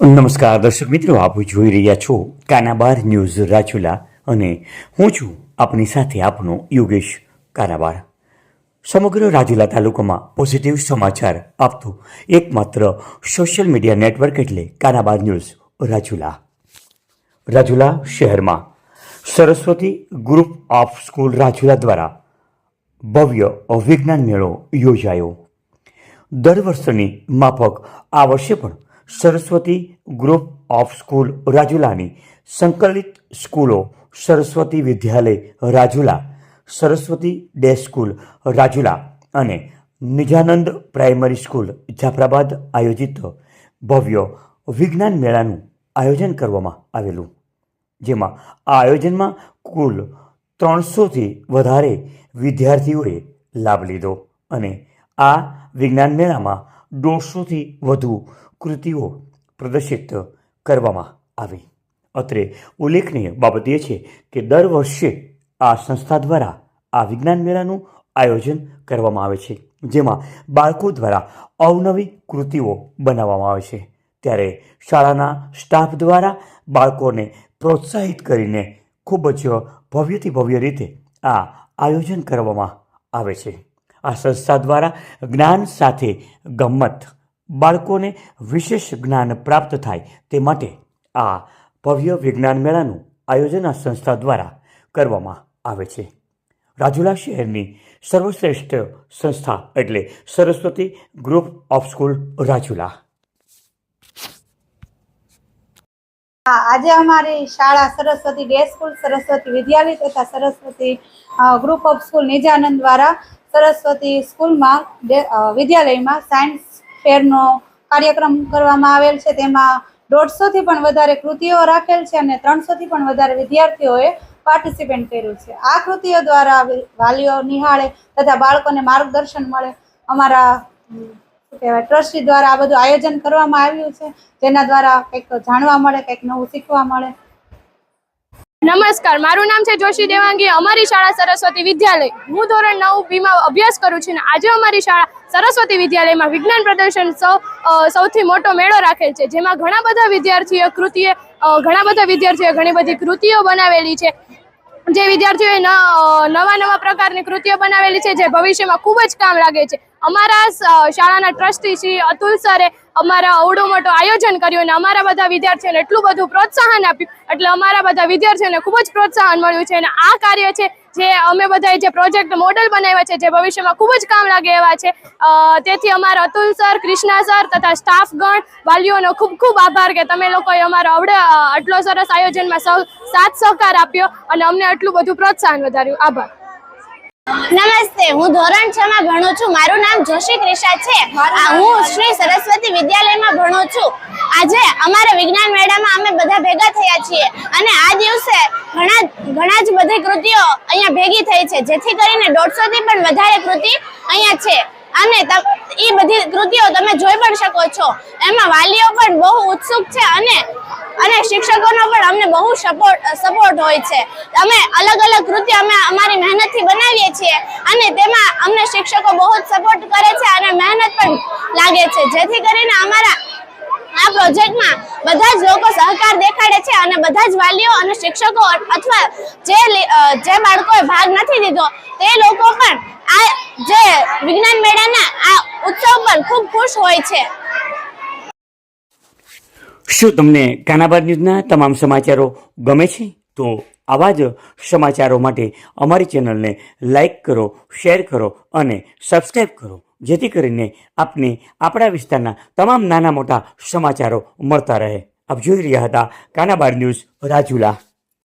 નમસ્કાર દર્શક મિત્રો, આપ જોઈ રહ્યા છો કાનાબાર ન્યૂઝ રાજુલા અને હું છું આપની સાથે આપનો યોગેશ કાનાબાર। સમગ્ર રાજુલા તાલુકામાં પોઝિટિવ સમાચાર આપતું એકમાત્ર સોશિયલ મીડિયા નેટવર્ક એટલે કાનાબાર ન્યૂઝ રાજુલા। રાજુલા શહેરમાં Saraswati group of school Rajula દ્વારા ભવ્ય વિજ્ઞાન મેળો યોજાયો। દર વર્ષની માફક આ વર્ષે પણ સરસ્વતી ગ્રુપ ઓફ સ્કૂલ રાજુલાની સંકલિત સ્કૂલો સરસ્વતી વિદ્યાલય રાજુલા, સરસ્વતી ડે સ્કૂલ રાજુલા અને નિજાનંદ પ્રાઇમરી સ્કૂલ જાફરાબાદ આયોજિત ભવ્ય વિજ્ઞાન મેળાનું આયોજન કરવામાં આવેલું, જેમાં આ આયોજનમાં કુલ 300થી વધારે વિદ્યાર્થીઓએ લાભ લીધો અને આ વિજ્ઞાન મેળામાં 150થી વધુ કૃતિઓ પ્રદર્શિત કરવામાં આવી। અત્રે ઉલ્લેખનીય બાબત એ છે કે દર વર્ષે આ સંસ્થા દ્વારા આ વિજ્ઞાન મેળાનું આયોજન કરવામાં આવે છે, જેમાં બાળકો દ્વારા અવનવી કૃતિઓ બનાવવામાં આવે છે। ત્યારે શાળાના સ્ટાફ દ્વારા બાળકોને પ્રોત્સાહિત કરીને ખૂબ જ ભવ્યથી ભવ્ય રીતે આ આયોજન કરવામાં આવે છે। આ સંસ્થા દ્વારા જ્ઞાન સાથે ગમ્મત, બાળકોને વિશેષ જ્ઞાન પ્રાપ્ત થાય તે માટે આ ભવ્ય વિજ્ઞાન મેળાનું આયોજન આ સંસ્થા દ્વારા કરવામાં આવે છે। રાજુલા શહેરની સર્વશ્રેષ્ઠ સંસ્થા એટલે Saraswati group of school Rajula. આજે અમારી શાળા સરસ્વતી ડે સ્કૂલ, સરસ્વતી વિદ્યાલય તથા Saraswati group of school Nijanand દ્વારા સરસ્વતી સ્કૂલમાં વિદ્યાલયમાં સાયન્સ ફેરનો કાર્યક્રમ કરવામાં આવેલ છે। તેમાં 150થી પણ વધારે કૃતિઓ રાખેલ છે અને 300થી પણ વધારે વિદ્યાર્થીઓએ પાર્ટિસિપેટ કર્યું છે। આ કૃતિઓ દ્વારા વાલીઓ નિહાળે તથા બાળકોને માર્ગદર્શન મળે। અમારા ટ્રસ્ટી દ્વારા આ બધું આયોજન કરવામાં આવ્યું છે, જેના દ્વારા કંઈક જાણવા મળે, કંઈક નવું શીખવા મળે। નમસ્કાર, મારું નામ છે જોશી દેવાંગી। અમારી શાળા સરસ્વતી વિદ્યાલય, હું ધોરણ 9B માં અભ્યાસ કરું છું ને આજે અમારી શાળા સરસ્વતી વિદ્યાલયમાં વિજ્ઞાન પ્રદર્શન સૌથી મોટો મેળો રાખેલ છે, જેમાં ઘણા બધા વિદ્યાર્થીઓ ઘણી બધી કૃતિઓ બનાવેલી છે। જે વિદ્યાર્થીઓએ નવા પ્રકારની કૃતિઓ બનાવેલી છે, જે ભવિષ્યમાં ખૂબ જ કામ લાગે છે। અમારા શાળાના ટ્રસ્ટી શ્રી અતુલ સરે અમારા અવડું મોટું આયોજન કર્યું અને અમારા બધા વિદ્યાર્થીઓને એટલું બધું પ્રોત્સાહન આપ્યું, એટલે અમારા બધા વિદ્યાર્થીઓને ખૂબ જ પ્રોત્સાહન મળ્યું છે। અને આ કાર્ય છે જે અમે બધાએ જે પ્રોજેક્ટ મોડેલ બનાવ્યા છે, જે ભવિષ્યમાં ખૂબ જ કામ લાગે એવા છે। તેથી અમારા અતુલ સર, કૃષ્ણા સર તથા સ્ટાફગણ, વાલીઓનો ખૂબ ખૂબ આભાર કે તમે લોકોએ અમારો આટલો સરસ આયોજનમાં સાથ સહકાર આપ્યો અને અમને આટલું બધું પ્રોત્સાહન વધાર્યું। આભાર। નમસ્તે, હું ધોરણ 6 માં ભણું છું। મારું નામ જોશી ક્રિશા છે। હું શ્રી સરસ્વતી વિદ્યાલયમાં ભણું છું। આજે અમારા વિજ્ઞાન મેળામાં અમે બધા ભેગા થયા છીએ અને આ દિવસે ઘણા જ બધી કૃતિઓ અહીંયા ભેગી થઈ છે, જેથી કરીને 150થી પણ વધારે કૃતિ અહીંયા છે અને એ બધી કૃતિઓ તમે જોઈ પણ શકો છો। એમાં વાલીઓ પણ બહુ ઉત્સુક છે અને શિક્ષકોનો પણ અમને બહુ સપોર્ટ હોય છે। અમે અલગ અલગ કૃતિઓ અમે અમારી મહેનતથી બનાવીએ છીએ અને તેમાં અમને શિક્ષકો બહુ જ સપોર્ટ કરે છે અને મહેનત પણ લાગે છે, જેથી કરીને અમારા આ પ્રોજેક્ટમાં બધા જ લોકો સહકાર દેખાડે છે અને બધા જ વાલીઓ અને શિક્ષકો અથવા જે બાળકોએ ભાગ નથી લીધો તે લોકો પણ આ જે વિજ્ઞાન મેળાના આ ઉત્સવ પર ખૂબ ખુશ હોય છે। શું તમને કાનાબાર ન્યૂઝના તમામ સમાચારો ગમે છે? તો આવા જ સમાચારો માટે અમારી ચેનલને લાઈક કરો, શેર કરો અને સબસ્ક્રાઈબ કરો, જેથી કરીને આપને આપણા વિસ્તારના તમામ નાના મોટા સમાચારો મળતા રહે। આપ જોઈ રહ્યા હતા કાનાબાર ન્યૂઝ રાજુલા।